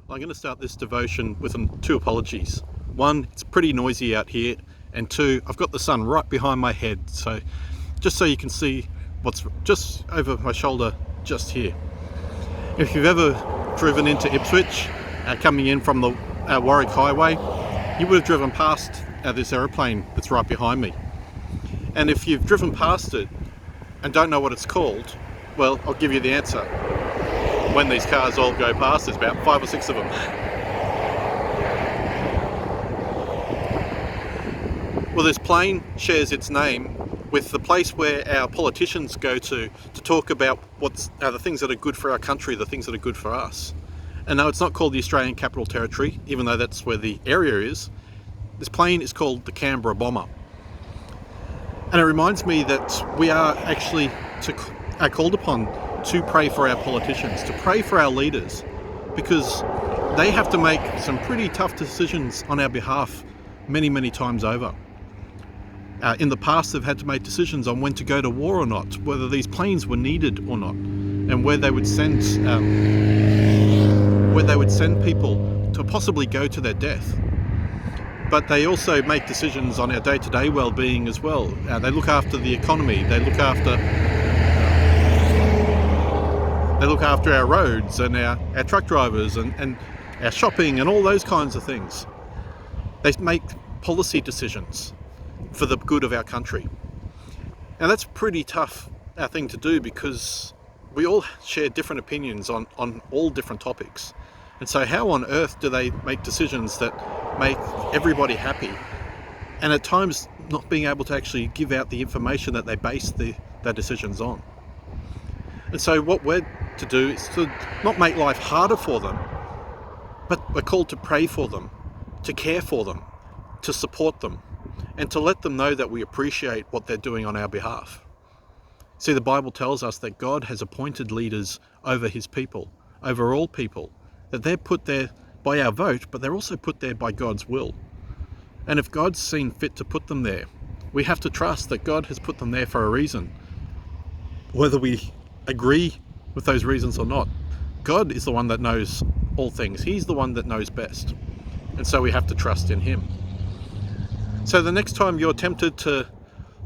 I'm going to start this devotion with two apologies. One, it's pretty noisy out here, and two, I've got the sun right behind my head, so just so you can see what's just over my shoulder just here. If you've ever driven into Ipswich, coming in from the Warwick Highway, you would have driven past this aeroplane that's right behind me. And if you've driven past it and don't know what it's called, well, I'll give you the answer. When these cars all go past, there's about 5 or 6 of them. Well, this plane shares its name with the place where our politicians go to talk about what's the things that are good for our country, the things that are good for us. And no, it's not called the Australian Capital Territory, even though that's where the area is. This plane is called the Canberra Bomber. And it reminds me that we are actually called upon to pray for our politicians, to pray for our leaders, because they have to make some pretty tough decisions on our behalf many, many times over. In the past, they've had to make decisions on when to go to war or not, whether these planes were needed or not, and where they would send people to possibly go to their death. But they also make decisions on our day-to-day well-being as well. They look after the economy. They look after our roads and our truck drivers and our shopping and all those kinds of things. They make policy decisions for the good of our country. Now that's a pretty tough thing to do, because we all share different opinions on all different topics. And so how on earth do they make decisions that make everybody happy, and at times not being able to actually give out the information that they base their decisions on? And so what we're to do is to not make life harder for them, but we're called to pray for them, to care for them, to support them, and to let them know that we appreciate what they're doing on our behalf. See, the Bible tells us that God has appointed leaders over his people, over all people, that they're put there by our vote, but they're also put there by God's will. And if God's seen fit to put them there, we have to trust that God has put them there for a reason. Whether we agree with those reasons or not, God is the one that knows all things. He's the one that knows best. And so we have to trust in him. So the next time you're tempted to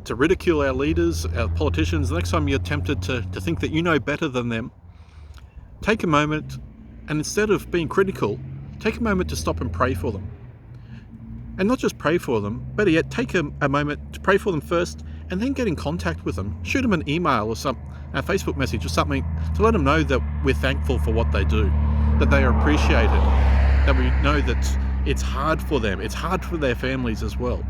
ridicule our leaders, our politicians, the next time you're tempted to think that you know better than them, take a moment, and instead of being critical, take a moment to stop and pray for them. And not just pray for them, better yet, take a moment to pray for them first, and then get in contact with them. Shoot them an email or a Facebook message or something to let them know that we're thankful for what they do, that they are appreciated, that we know that it's hard for them, it's hard for their families as well,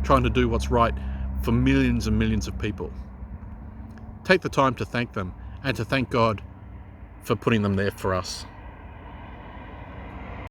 trying to do what's right for millions and millions of people. Take the time to thank them and to thank God for putting them there for us.